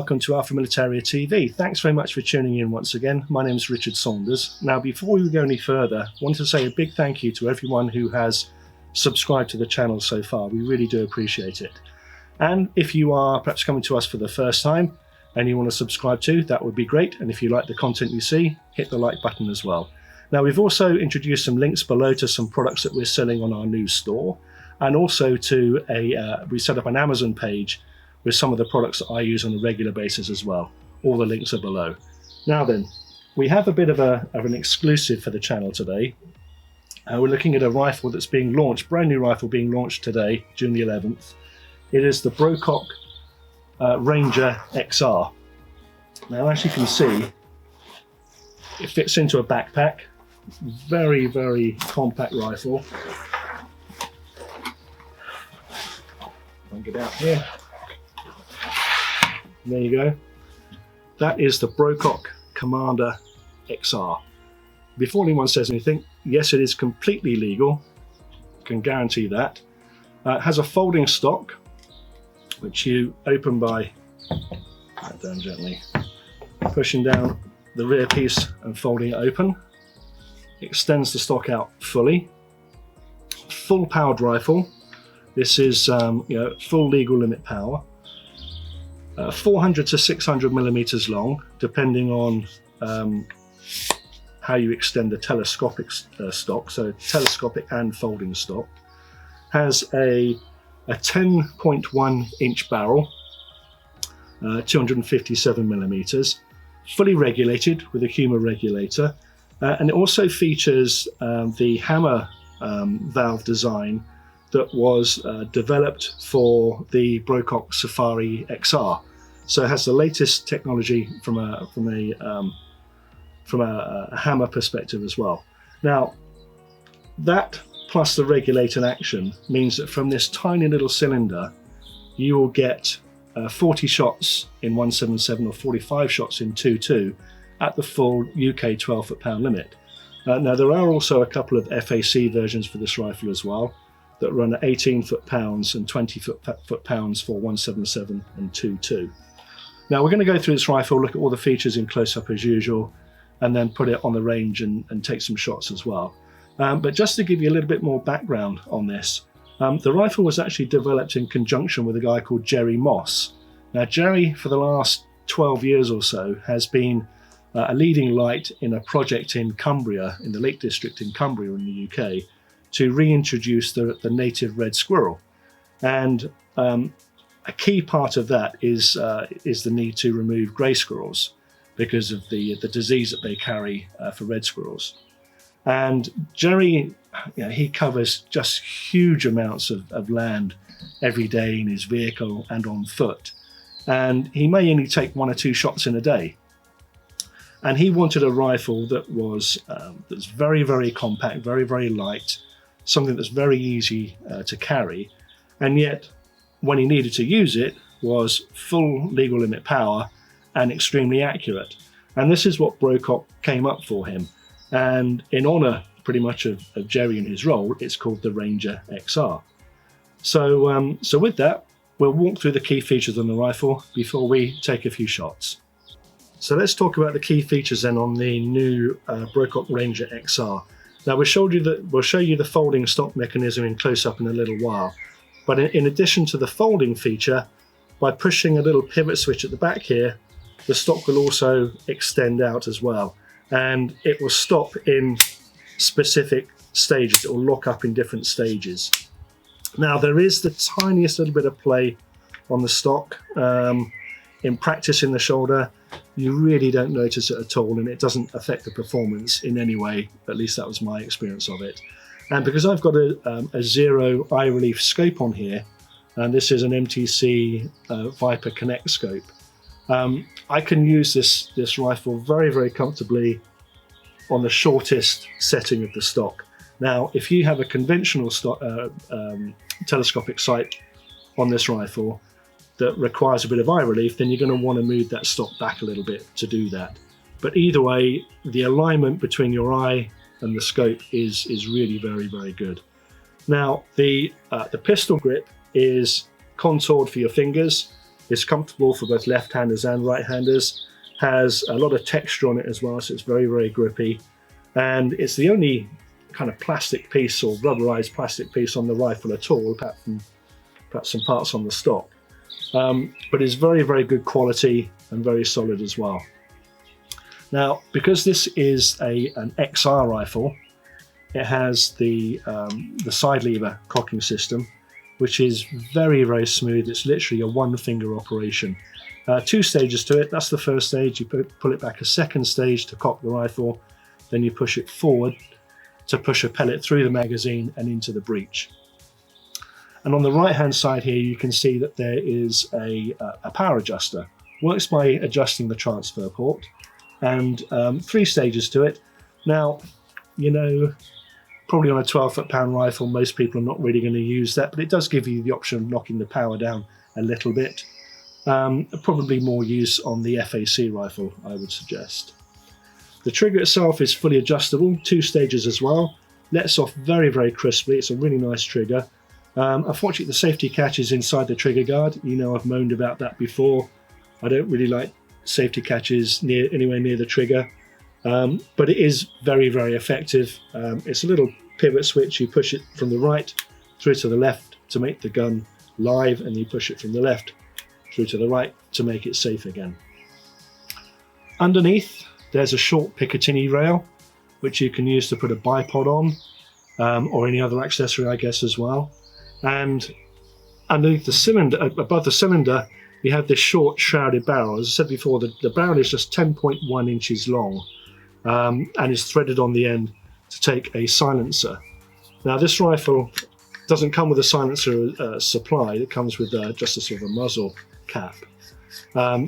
welcome to Alpha Militaria TV. Thanks very much for tuning in once again. My name is Richard Saunders. Now, before we go any further, I want to say a big thank you to everyone who has subscribed to the channel so far. We really do appreciate it. And if you are perhaps coming to us for the first time and you want to subscribe too, that would be great. And if you like the content you see, hit the like button as well. Now, we've also introduced some links below to some products that we're selling on our new store, and also to we set up an Amazon page with some of the products that I use on a regular basis as well. All the links are below. Now then, we have a bit of an exclusive for the channel today. We're looking at a rifle that's being launched, brand new rifle being launched today, June the 11th. It is the Brocock Ranger XR. Now, as you can see, it fits into a backpack. Very, very compact rifle. I'll get out here. There you go. That is the Brocock Commander XR. Before anyone says anything, yes, it is completely legal. Can guarantee that. It has a folding stock, which you open by down gently, pushing down the rear piece and folding it open. Extends the stock out fully. Full powered rifle. This is full legal limit power. 400 to 600 millimeters long, depending on how you extend the telescopic stock, so telescopic and folding stock. Has a 10.1 inch barrel, 257 millimeters, fully regulated with a humor regulator, and it also features the hammer valve design that was developed for the Brocock Safari XR. So it has the latest technology from a hammer perspective as well. Now, that plus the regulator action means that from this tiny little cylinder, you will get 40 shots in 177 or 45 shots in 2.2 at the full UK 12 foot-pound limit. Now, there are also a couple of FAC versions for this rifle as well, that run at 18 foot-pounds and 20 foot-pounds for 177 and 2.2. Now, we're going to go through this rifle, look at all the features in close-up as usual, and then put it on the range and take some shots as well. But just to give you a little bit more background on this, the rifle was actually developed in conjunction with a guy called Jerry Moss. Now, Jerry, for the last 12 years or so, has been a leading light in a project in Cumbria, in the Lake District in Cumbria in the UK, to reintroduce the native red squirrel. And a key part of that is the need to remove grey squirrels because of the disease that they carry for red squirrels. And Jerry, he covers just huge amounts of land every day in his vehicle and on foot. And he may only take 1 or 2 shots in a day. And he wanted a rifle that was that's very, very compact, very, very light, something that's very easy to carry, and yet when he needed to use it was full legal limit power and extremely accurate. And this is what Brocock came up for him. And in honor pretty much of Jerry and his role, it's called the Ranger XR. So, so with that, we'll walk through the key features on the rifle before we take a few shots. So let's talk about the key features then on the new Brocock Ranger XR. Now, we'll show you the folding stock mechanism in close-up in a little while. But in addition to the folding feature, by pushing a little pivot switch at the back here, the stock will also extend out as well. And it will stop in specific stages. It will lock up in different stages. Now, there is the tiniest little bit of play on the stock. In practice in the shoulder, you really don't notice it at all, and it doesn't affect the performance in any way. At least that was my experience of it. And because I've got a zero eye relief scope on here, and this is an MTC Viper Connect scope, I can use this rifle very, very comfortably on the shortest setting of the stock. Now, if you have a conventional telescopic sight on this rifle that requires a bit of eye relief, then you're going to want to move that stock back a little bit to do that. But either way, the alignment between your eye and the scope is really very, very good. Now, the pistol grip is contoured for your fingers, It's comfortable for both left-handers and right-handers. Has a lot of texture on it as well, so it's very, very grippy. And it's the only kind of plastic piece or rubberized plastic piece on the rifle at all, apart from perhaps some parts on the stock. But it's very, very good quality and very solid as well. Now, because this is an XR rifle, it has the side lever cocking system, which is very, very smooth. It's literally a one-finger operation. 2 stages to it. That's the first stage. You pull it back a second stage to cock the rifle. Then you push it forward to push a pellet through the magazine and into the breech. And on the right-hand side here, you can see that there is a power adjuster. Works by adjusting the transfer port, and 3 stages to it. Now, you know, probably on a 12 foot-pound rifle, most people are not really going to use that, but it does give you the option of knocking the power down a little bit. Probably more use on the FAC rifle, I would suggest. The trigger itself is fully adjustable, 2 stages as well. Lets off very, very crisply. It's a really nice trigger. Unfortunately, the safety catch is inside the trigger guard. You know, I've moaned about that before. I don't really like safety catches anywhere near the trigger, but it is very, very effective. It's a little pivot switch. You push it from the right through to the left to make the gun live, and you push it from the left through to the right to make it safe again. Underneath, there's a short Picatinny rail, which you can use to put a bipod on, or any other accessory, I guess, as well. And underneath the cylinder, above the cylinder, you have this short shrouded barrel. As I said before, the barrel is just 10.1 inches long, and is threaded on the end to take a silencer. Now, this rifle doesn't come with a silencer supplied. It comes with just a sort of a muzzle cap.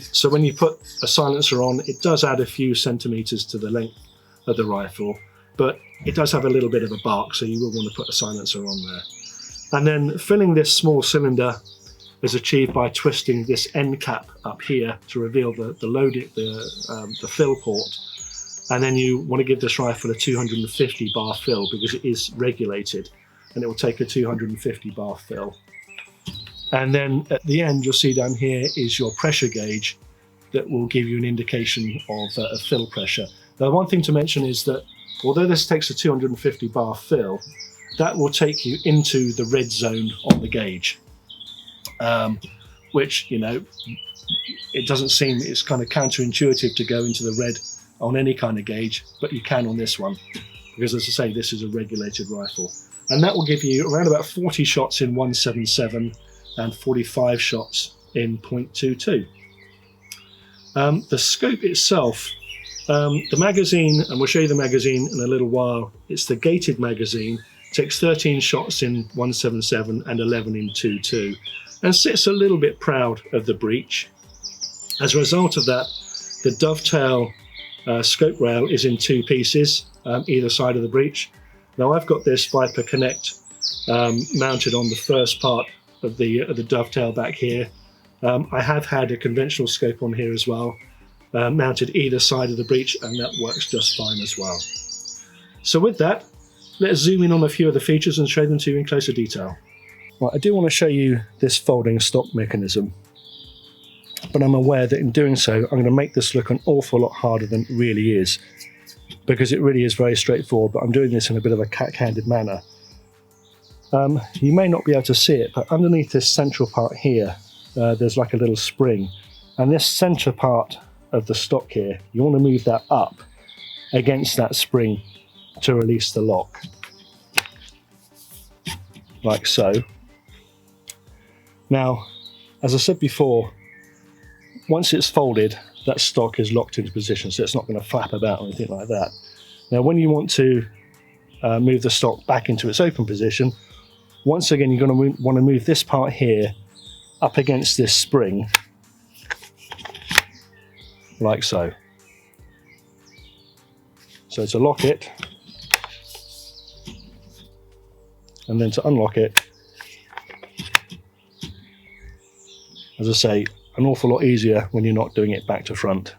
So when you put a silencer on, it does add a few centimeters to the length of the rifle, but it does have a little bit of a bark, so you will want to put a silencer on there. And then filling this small cylinder is achieved by twisting this end cap up here to reveal the fill port. And then you want to give this rifle a 250 bar fill, because it is regulated, and it will take a 250 bar fill. And then at the end, you'll see down here is your pressure gauge that will give you an indication of fill pressure. Now, one thing to mention is that although this takes a 250 bar fill, that will take you into the red zone on the gauge, which, you know, it doesn't seem, it's kind of counterintuitive to go into the red on any kind of gauge, but you can on this one, because as I say, this is a regulated rifle. And that will give you around about 40 shots in 177 and 45 shots in .22. The scope itself, the magazine, and we'll show you the magazine in a little while, it's the gated magazine, takes 13 shots in 177 and 11 in .22, and sits a little bit proud of the breech. As a result of that, the dovetail scope rail is in 2 pieces, either side of the breech. Now, I've got this Viper Connect mounted on the first part of the dovetail back here. I have had a conventional scope on here as well, mounted either side of the breech, and that works just fine as well. So with that, let's zoom in on a few of the features and show them to you in closer detail. Right, I do want to show you this folding stock mechanism, but I'm aware that in doing so, I'm going to make this look an awful lot harder than it really is, because it really is very straightforward, but I'm doing this in a bit of a cat-handed manner. You may not be able to see it, but underneath this central part here, there's like a little spring, and this center part of the stock here, you want to move that up against that spring to release the lock, like so. Now, as I said before, once it's folded, that stock is locked into position, so it's not going to flap about or anything like that. Now, when you want to move the stock back into its open position, once again, you're going to want to move this part here up against this spring, like so. So to lock it, and then to unlock it, as I say, an awful lot easier when you're not doing it back to front.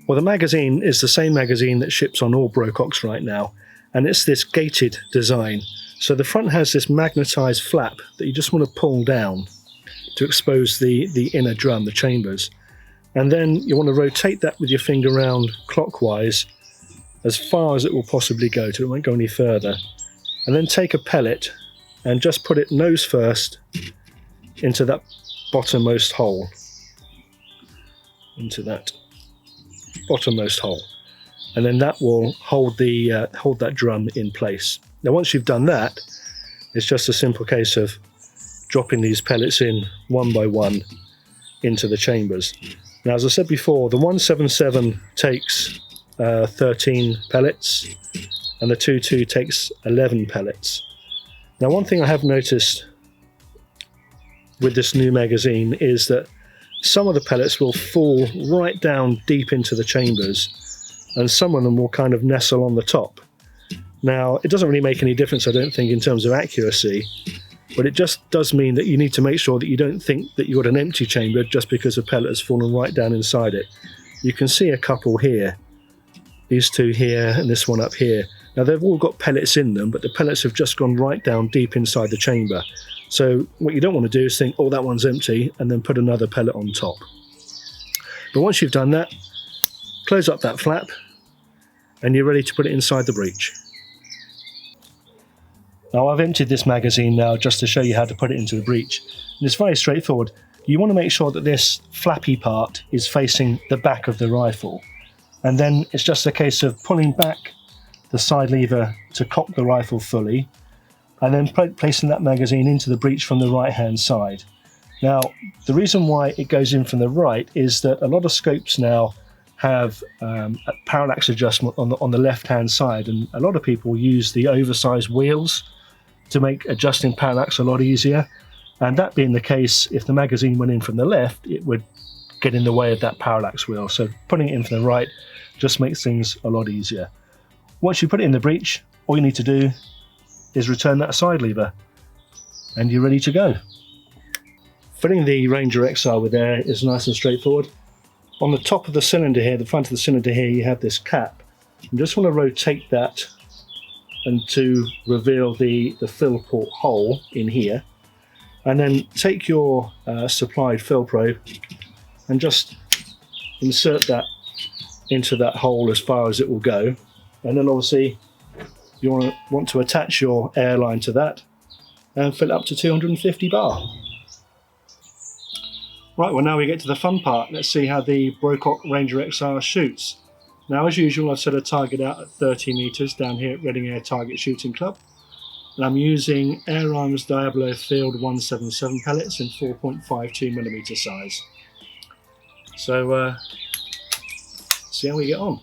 Well, the magazine is the same magazine that ships on all Brococks right now, and it's this gated design. So the front has this magnetized flap that you just want to pull down to expose the inner drum, the chambers. And then you want to rotate that with your finger round clockwise as far as it will possibly go, till it won't go any further. And then take a pellet and just put it nose first into that bottommost hole. Into that bottommost hole. And then that will hold that drum in place. Now once you've done that, it's just a simple case of dropping these pellets in one by one into the chambers. Now, as I said before, the 177 takes 13 pellets and the 22 takes 11 pellets. Now, one thing I have noticed with this new magazine is that some of the pellets will fall right down deep into the chambers, and some of them will kind of nestle on the top. Now, it doesn't really make any difference, I don't think, in terms of accuracy, but it just does mean that you need to make sure that you don't think that you've got an empty chamber just because a pellet has fallen right down inside it. You can see a couple here, these two here and this one up here. Now, they've all got pellets in them, but the pellets have just gone right down deep inside the chamber. So what you don't want to do is think, oh, that one's empty, and then put another pellet on top. But once you've done that, close up that flap, and you're ready to put it inside the breech. Now, I've emptied this magazine now just to show you how to put it into the breech. And it's very straightforward. You want to make sure that this flappy part is facing the back of the rifle. And then it's just a case of pulling back the side lever to cock the rifle fully, and then placing that magazine into the breech from the right-hand side. Now, the reason why it goes in from the right is that a lot of scopes now have a parallax adjustment on the left-hand side, and a lot of people use the oversized wheels to make adjusting parallax a lot easier. And that being the case, if the magazine went in from the left, it would get in the way of that parallax wheel. So putting it in from the right just makes things a lot easier. Once you put it in the breech, all you need to do is return that side lever and you're ready to go. Filling the Ranger XR with air is nice and straightforward. On the top of the cylinder here, the front of the cylinder here, you have this cap. You just want to rotate that and to reveal the fill port hole in here. And then take your supplied fill probe and just insert that into that hole as far as it will go. And then obviously you want to attach your air line to that and fill it up to 250 bar. Right, well now we get to the fun part. Let's see how the Brocock Ranger XR shoots. Now, as usual, I've set a target out at 30 meters down here at Reading Air Target Shooting Club. And I'm using Air Arms Diablo Field 177 pellets in 4.52mm size. So, see how we get on.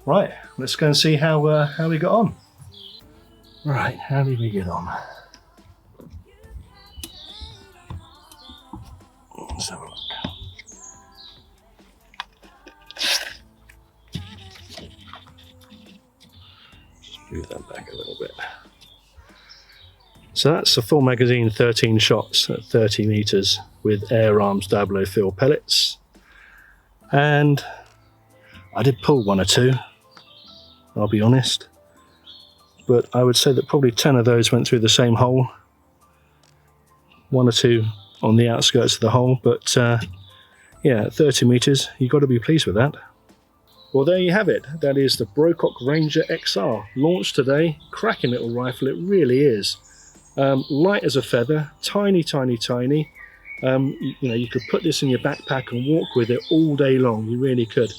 Right, let's go and see how we got on. Right, how did we get on? Let's have a look. back a little bit. So that's a full magazine, 13 shots at 30 meters with Air Arms Diablo Fill pellets. And I did pull one or two, I'll be honest, but I would say that probably 10 of those went through the same hole. One or two on the outskirts of the hole, but yeah, at 30 meters, you've got to be pleased with that. Well, there you have it. That is the Brocock Ranger XR, launched today. Cracking little rifle, it really is. Light as a feather, tiny, tiny, tiny. You know, you could put this in your backpack and walk with it all day long, you really could.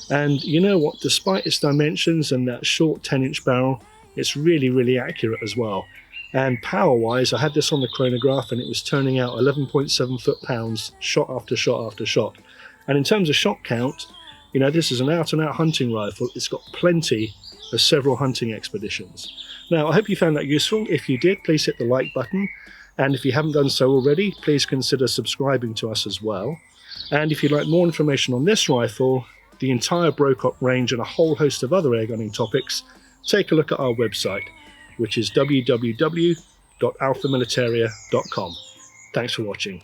And you know what, despite its dimensions and that short 10-inch barrel, it's really, really accurate as well. And power-wise, I had this on the chronograph and it was turning out 11.7 foot-pounds, shot after shot after shot. And in terms of shot count, you know, this is an out-and-out hunting rifle. It's got plenty of several hunting expeditions. Now, I hope you found that useful. If you did, please hit the like button. And if you haven't done so already, please consider subscribing to us as well. And if you'd like more information on this rifle, the entire Brocock range and a whole host of other airgunning topics, take a look at our website, which is www.alphamilitaria.com. Thanks for watching.